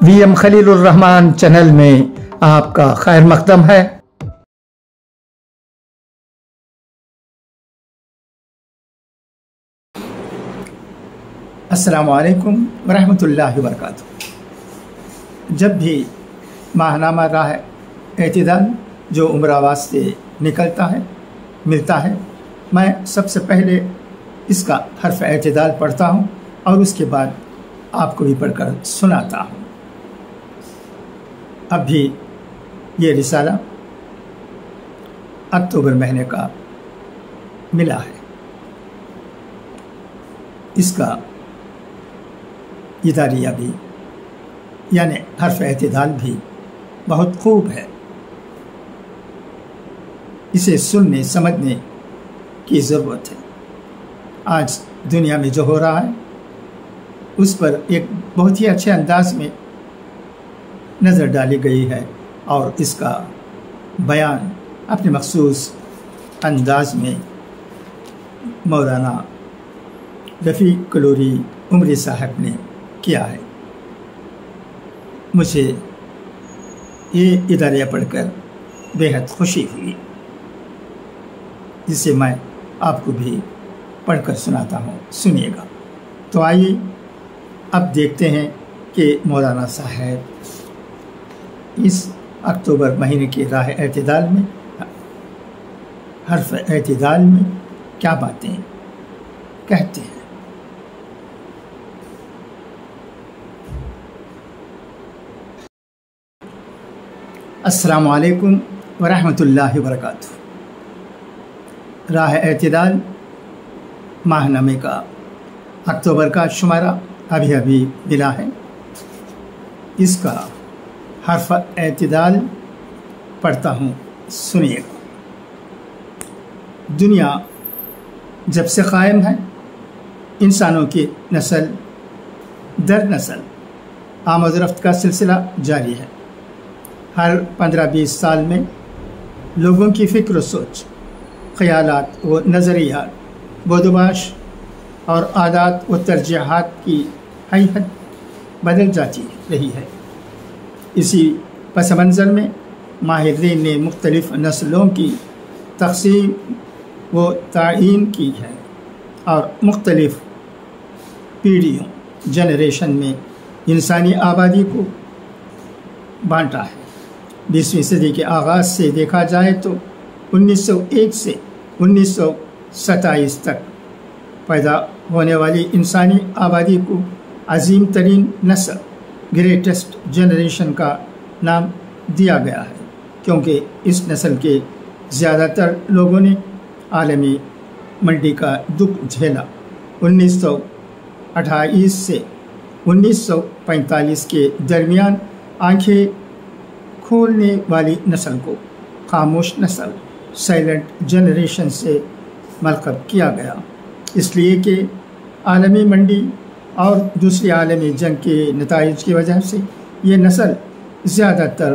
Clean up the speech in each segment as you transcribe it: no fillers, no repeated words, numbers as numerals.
VM خلیل الرحمان channel میں آپ کا خیر مقدم ہے۔ السلام علیکم ورحمۃ اللہ وبرکاتہ۔ جب بھی ماہنامہ راہ اعتدال جو عمرہ واسطے نکلتا ہے ملتا ہے، میں سب سے پہلے اس کا حرف اعتدال پڑھتا ہوں اور اس کے بعد آپ کو بھی پڑھ کر سناتا ہوں۔ اب بھی یہ رسالہ اکتوبر مہینے کا ملا ہے۔ اس کا اداریہ بھی یعنی حرف اعتدال بھی بہت خوب ہے۔ اسے سننے سمجھنے کی ضرورت ہے۔ آج دنیا میں جو ہو رہا ہے اس پر ایک بہت ہی اچھے انداز میں نظر ڈالی گئی ہے اور اس کا بیان اپنے مخصوص انداز میں مولانا رفیق کلوری عمری صاحب نے کیا ہے۔ مجھے یہ اداریہ پڑھ کر بے حد خوشی ہوئی، جسے میں آپ کو بھی پڑھ کر سناتا ہوں، سنیے گا۔ تو آئیے اب دیکھتے ہیں کہ مولانا صاحب اس اکتوبر مہینے کی راہ اعتدال میں حرف اعتدال میں کیا باتیں کہتے ہیں۔ السلام علیکم ورحمۃ اللہ وبرکاتہ۔ راہ اعتدال ماہنامے کا اکتوبر کا شمارہ ابھی ملا ہے۔ اس کا حرف اعتدال پڑھتا ہوں، سنیے گا۔ دنیا جب سے قائم ہے، انسانوں کی نسل در نسل آمد و رفت کا سلسلہ جاری ہے۔ ہر 15-20 سال میں لوگوں کی فکر و سوچ، خیالات و نظریات، بود و باش اور عادات و ترجیحات کی حیت بدل جاتی رہی ہے۔ اسی پس منظر میں ماہرین نے مختلف نسلوں کی تقسیم و تعیین کی ہے اور مختلف پیڑھیوں جنریشن میں انسانی آبادی کو بانٹا ہے۔ 20ویں صدی کے آغاز سے دیکھا جائے تو 1901 سے 1927 تک پیدا ہونے والی انسانی آبادی کو عظیم ترین نسل گریٹسٹ جنریشن کا نام دیا گیا ہے، کیونکہ اس نسل کے زیادہ تر لوگوں نے عالمی منڈی کا دکھ جھیلا۔ 1928 سے 1945 کے درمیان آنکھیں کھولنے والی نسل کو خاموش نسل سائلنٹ جنریشن سے ملقب کیا گیا، اس لیے کہ عالمی منڈی اور دوسری عالمی جنگ کے نتائج کی وجہ سے یہ نسل زیادہ تر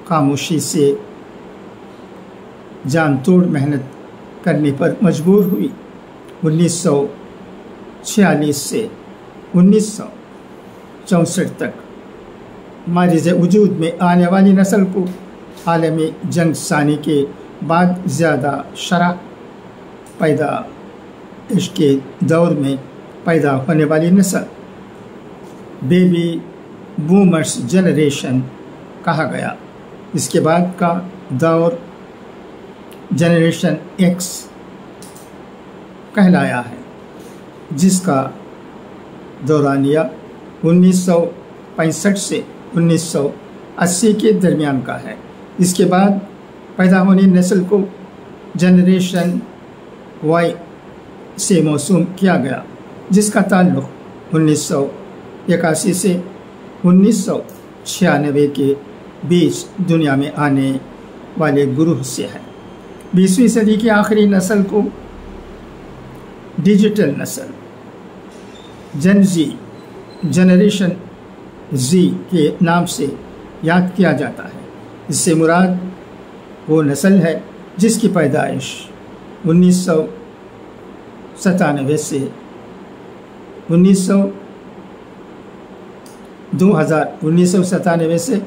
خاموشی سے جان توڑ محنت کرنے پر مجبور ہوئی۔ 1946 سے 1964 تک مارز وجود میں آنے والی نسل کو عالمی جنگ ثانی کے بعد زیادہ شرح پیدائش کے دور میں پیدا ہونے والی نسل بیبی بومرز جنریشن کہا گیا۔ اس کے بعد کا دور جنریشن ایکس کہلایا ہے، جس کا دورانیہ 1965 سے 1980 کے درمیان کا ہے۔ اس کے بعد پیدا ہونے نسل کو جنریشن وائی سے موسوم کیا گیا، جس کا تعلق 1981 سے 1996 کے بیچ دنیا میں آنے والے گروہ سے ہے۔ 20ویں صدی کی آخری نسل کو ڈیجیٹل نسل جن زی جنریشن زی کے نام سے یاد کیا جاتا ہے۔ اس سے مراد وہ نسل ہے جس کی پیدائش 1997 سے 1997 से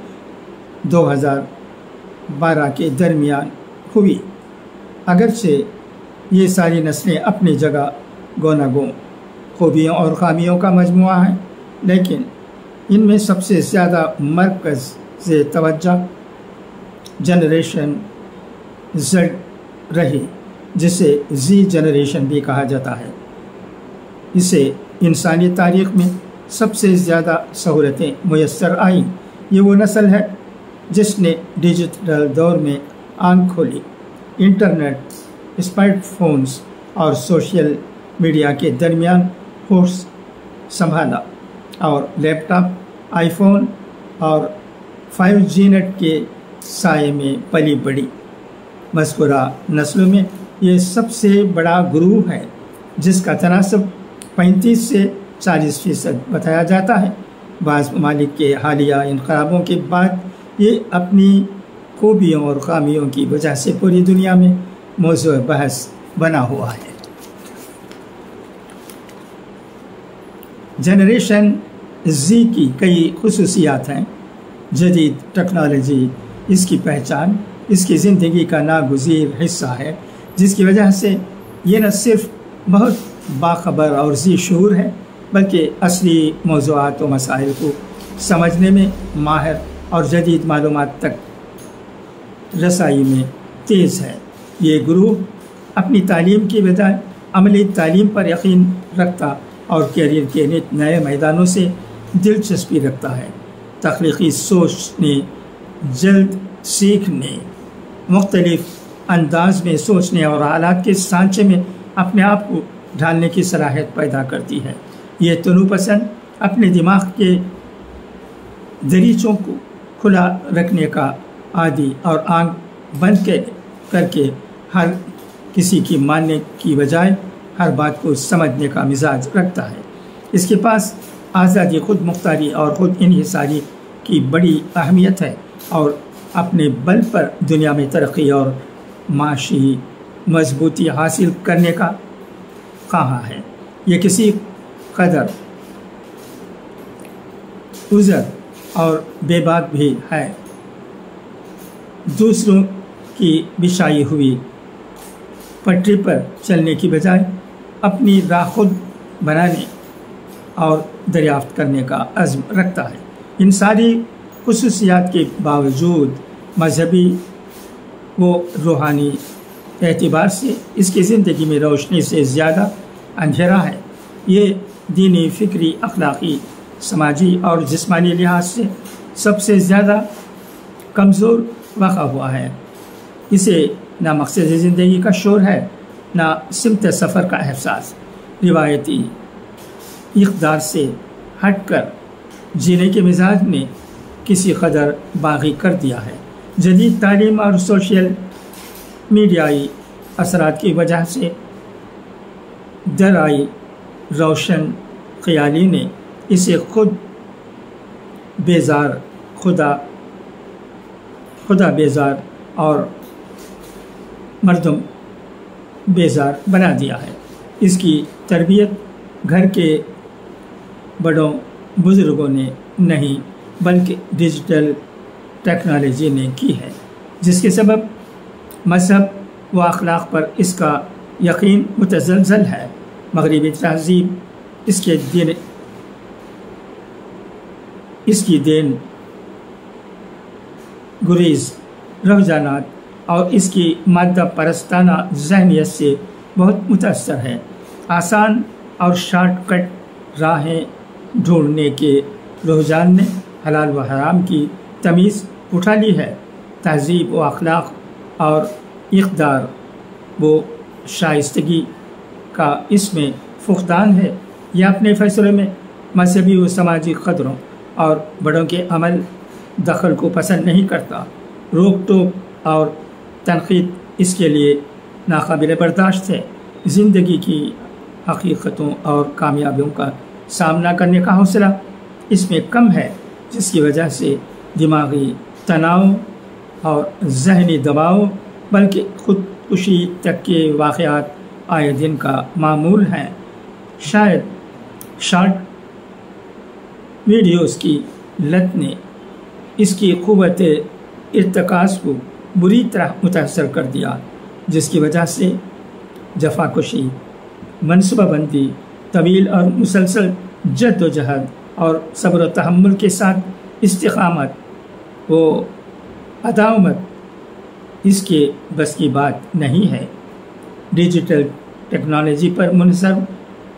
2012 के दरमियान हुई। अगरचे ये सारी नस्लें अपनी जगह गोनागो खूबियों और खामियों का मजमुआ है, लेकिन इनमें सबसे ज़्यादा मरकज़ से तवज्जो जनरेशन ज़ेड रही, जिसे जी जनरेशन भी कहा जाता है। इसे इंसानी तारीख़ में सबसे ज़्यादा सहूलतें मुयस्सर आईं। ये वो नस्ल है जिसने डिजिटल दौर में आंख खोली, इंटरनेट, स्मार्टफोन्स और सोशल मीडिया के दरमियान होश संभाला और लैपटॉप, आईफोन और 5G नेट के साये में पली बड़ी। मज़कूरा नस्लों में ये सबसे बड़ा ग्रुप है जिसका तनासब 35 से 40% बताया जाता है। बाज़ ममालिक के हालिया इनक़लाबों के बाद ये अपनी खूबियों और खामियों की वजह से पूरी दुनिया में मौज़ू बहस बना हुआ है। जनरेशन जी की कई खुसूसियात हैं। जदीद टेक्नोलॉजी इसकी पहचान, इसकी ज़िंदगी का नागुज़ीर हिस्सा है, जिसकी वजह से ये न सिर्फ बहुत बाखबर और जी शऊर है, बल्कि असली मौज़ूआत व मसाइल को समझने में माहिर और जदीद मालूमात तक रसाई में तेज़ है। ये ग्रुप अपनी तालीम की बजाय अमली तालीम पर यकीन रखता और कैरियर के नए मैदानों से दिलचस्पी रखता है। तख्लीकी सोचने, जल्द सीखने, मुख्तलिफ अंदाज में सोचने और हालात के सांचे में अपने आप को ढालने की सलाहियत पैदा करती है। ये तनुपसंद अपने दिमाग के दरीचों को खुला रखने का आदी और आंख बंद करके हर किसी की मानने की बजाय हर बात को समझने का मिजाज रखता है। इसके पास आज़ादी, खुद मुख्तारी और खुद इन्हिसारी की बड़ी अहमियत है और अपने बल पर दुनिया में तरक्की और माशी मजबूती हासिल करने का ख्वाह है। ये किसी कदर उज़र और बेबाक भी है। दूसरों की बिछाई हुई पटरी पर चलने की बजाय अपनी राह खुद बनाने और दरियाफ्त करने का अज़्म रखता है। इन सारी खुसूसियात के बावजूद मजहबी व रूहानी एतबार से इसकी ज़िंदगी में रोशनी से ज़्यादा अंधेरा है। ये दीनी, फ़िक्री, अखलाक़ी, समाजी और जिस्मानी लिहाज से सबसे ज़्यादा कमज़ोर वाक़ा हुआ है। इसे ना मकसद ज़िंदगी का शोर है, ना सिमत सफ़र का एहसास। रिवायती इक़दार से हटकर जीने के मिजाज ने किसी कदर बागी कर दिया है। जदीद तालीम और सोशल मीडियाई असरात की वजह से दराई रोशन ख़याली ने इसे खुद बेजार, खुदा बेजार और मर्दम बेजार बना दिया है। इसकी तरबियत घर के बड़ों बुज़ुर्गों ने नहीं, बल्कि डिजिटल टेक्नोलॉजी ने की है, जिसके सबब मज़हब व अखलाक पर इसका यकीन मुतज़लज़ल है। मगरिबी तहज़ीब इसकी देन गुरीज़ रुझानात और इसकी मादा परस्ताना ज़हनियत से बहुत मुतासर है। आसान और शॉर्टकट राहें ढूंढने के रुझान ने हलाल व हराम की तमीज़ उठा ली है। तहज़ीब व अखलाक और इक़दार व शाइस्तगी का इसमें फुक़दान है। यह अपने फ़ैसलों में मजहबी व समाजी क़दरों और बड़ों के अमल दखल को पसंद नहीं करता। रोक टोक और तनक़ीद इसके लिए नाक़ाबिल बर्दाश्त है। ज़िंदगी की हकीकतों और कामयाबियों का सामना करने का हौसला इसमें कम है, जिसकी वजह से दिमागी तनाव और ज़हनी दबाव, बल्कि ख़ुदकुशी तक के वाक़यात आए दिन का मामूल हैं। शायद शॉर्ट वीडियोज़ की लत ने इसकी क़ुव्वत इर्तिकाज़ को बुरी तरह मुतासर कर दिया, जिसकी वजह से जफाकुशी, मनसूबाबंदी, तवील और मुसलसल जद्दोजहद और सब्र व तहम्मुल के साथ इस्तिक़ामत व अदावत इसके बस की बात नहीं है। डिजिटल टेक्नोलॉजी पर मुनहसर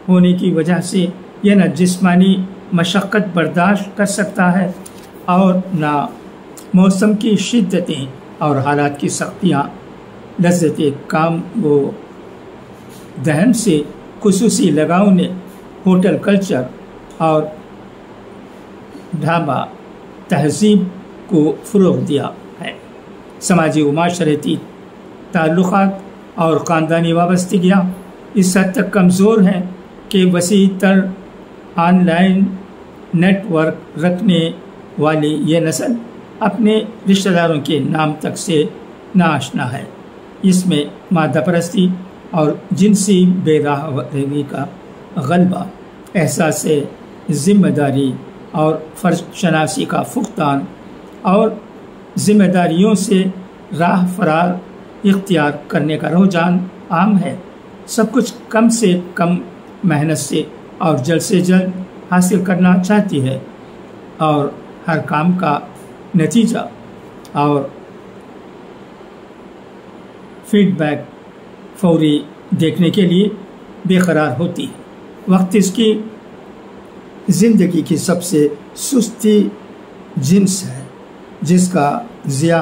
होने की वजह से यह न जिस्मानी मशक्क़त बर्दाश्त कर सकता है और न मौसम की शिद्दतें और हालात की सख्तियाँ। लज़्ज़त काम व दहन से खुसूसी लगाव ने होटल कल्चर और ढाबा तहज़ीब को फ़रोग़ दिया है। समाजी व माशरती ताल्लुक़ात और ख़ानदानी वाबस्तगियाँ इस हद तक कमज़ोर हैं कि वसी तर ऑनलाइन नेटवर्क रखने वाली ये नस्ल अपने रिश्तेदारों के नाम तक से नाआशना है। इसमें मादा परस्ती और जिनसी बेराहवरी का गलबा, एहसास ज़िम्मेदारी और फ़र्ज़ शनासी का फुक़दान और ज़िम्मेदारियों से राह फरार इख्तियार करने का रुझान आम है। सब कुछ कम से कम मेहनत से और जल्द से जल्द हासिल करना चाहती है और हर काम का नतीजा और फीडबैक फौरी देखने के लिए बेकरार होती है। वक्त इसकी ज़िंदगी की सबसे सुस्ती जिन्स है, जिसका ज़िया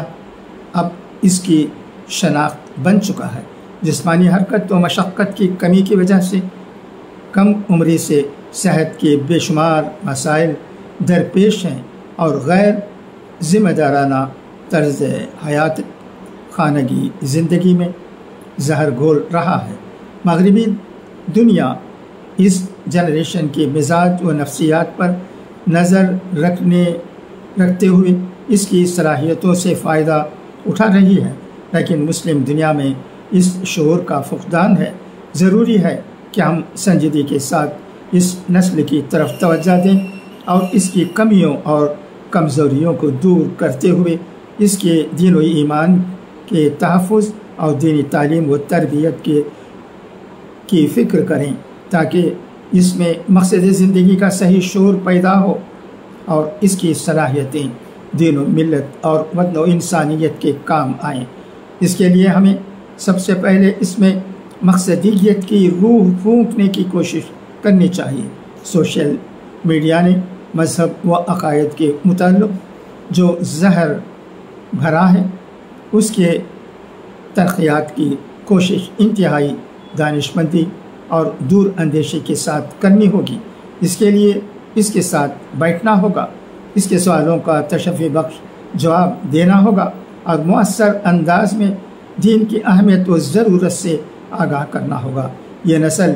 अब इसकी शनाख्त बन चुका है। जिस्मानी हरकत व मशक्क़त की कमी की वजह से कम उम्री से सेहत के बेशुमार मसाइल दरपेश हैं और गैर ज़िम्मेदाराना तर्ज़ हयात खानगी ज़िंदगी में जहर घोल रहा है। मगरबी दुनिया इस जनरेशन के मिजाज व नफ्सियात पर नज़र रखते हुए इसकी सलाहियतों से फ़ायदा उठा रही है, लेकिन मुस्लिम दुनिया में इस शऊर का फुक़दान है। ज़रूरी है कि हम संजीदगी के साथ इस नस्ल की तरफ तवज्जो दें और इसकी कमियों और कमज़ोरियों को दूर करते हुए इसके दीन व ईमान के तहफ़्फ़ुज़ और दीनी तालीम व तरबियत की फ़िक्र करें, ताकि इसमें मकसद ज़िंदगी का सही शऊर पैदा हो और इसकी सलाहियतें दीन व मिल्लत और वतन व इंसानियत के काम आएँ। इसके लिए हमें सबसे पहले इसमें मकसदियत की रूह फूंकने की कोशिश करनी चाहिए। सोशल मीडिया ने मज़हब व अक़ायद के मुताल्लिक़ जो जहर भरा है, उसके तरक़ियात की कोशिश इंतहाई दानिशमंदी और दूर अंदेशी के साथ करनी होगी। इसके लिए इसके साथ बैठना होगा, इसके सवालों का तशफ़ी बख्श जवाब देना होगा और मुअस्सर अंदाज में दीन की अहमियत व ज़रूरत से आगाह करना होगा। ये नस्ल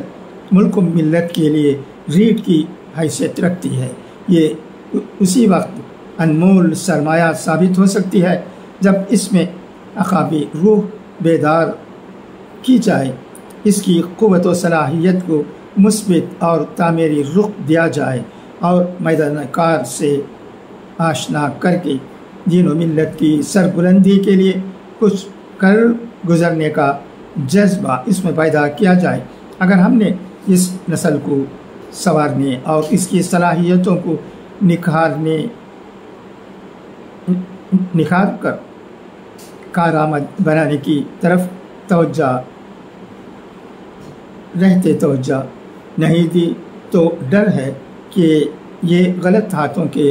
मुल्क व मिल्लत के लिए रीढ़ की हैसियत रखती है। ये उसी वक्त अनमोल सरमाया साबित हो सकती है जब इसमें अक़ाबी रूह बेदार की जाए, इसकी क़ुव्वत व सलाहियत को मुस्बित और तामीरी रुख दिया जाए और मैदान कार से आशना करके दीन व मिल्लत की सरबुलंदी के लिए कुछ कर गुज़रने का जज्बा इसमें पैदा किया जाए। अगर हमने इस नस्ल को संवारने और इसकी सलाहियतों को निखार कर कारआमद बनाने की तरफ तवज्जो नहीं दी, तो डर है कि ये गलत हाथों के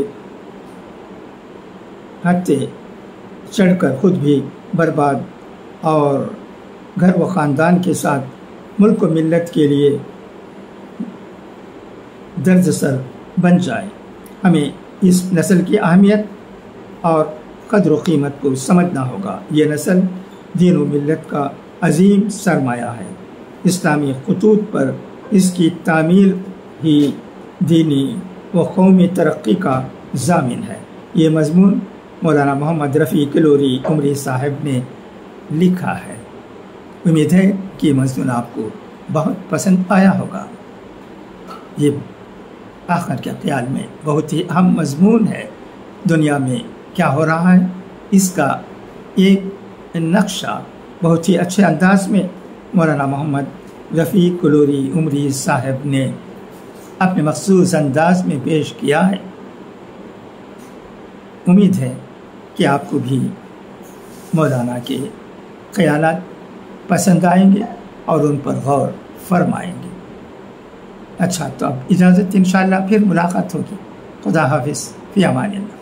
हत्थे चढ़कर खुद भी बर्बाद और घर व ख़ानदान के साथ मुल्क व मिल्लत के लिए दर्द-सर बन जाए। हमें इस नस्ल की अहमियत और क़द्र व क़ीमत को समझना होगा। ये नस्ल दीन व मिल्लत का अजीम सरमाया है। इस्लामी ख़ुतूत पर इसकी तामील ही दीनी व कौमी तरक्की का ज़ामिन है। ये मज़मून मौलाना मोहम्मद रफ़ी किलोरी उमरी साहब ने लिखा है। उम्मीद है कि मज़मून आपको बहुत पसंद आया होगा। ये आखिर के ख़याल में बहुत ही अहम मज़मून है دنیا میں کیا ہو رہا ہے اس کا ایک نقشہ بہت ہی اچھے انداز میں مولانا محمد رفیق کلوری عمری صاحب نے اپنے مخصوص انداز میں پیش کیا ہے۔ امید ہے کہ آپ کو بھی مولانا کے خیالات پسند آئیں گے اور ان پر غور فرمائیں گے۔ اچھا، تو اب اجازت، انشاءاللہ پھر ملاقات ہوگی۔ خدا حافظ، فی امان اللہ۔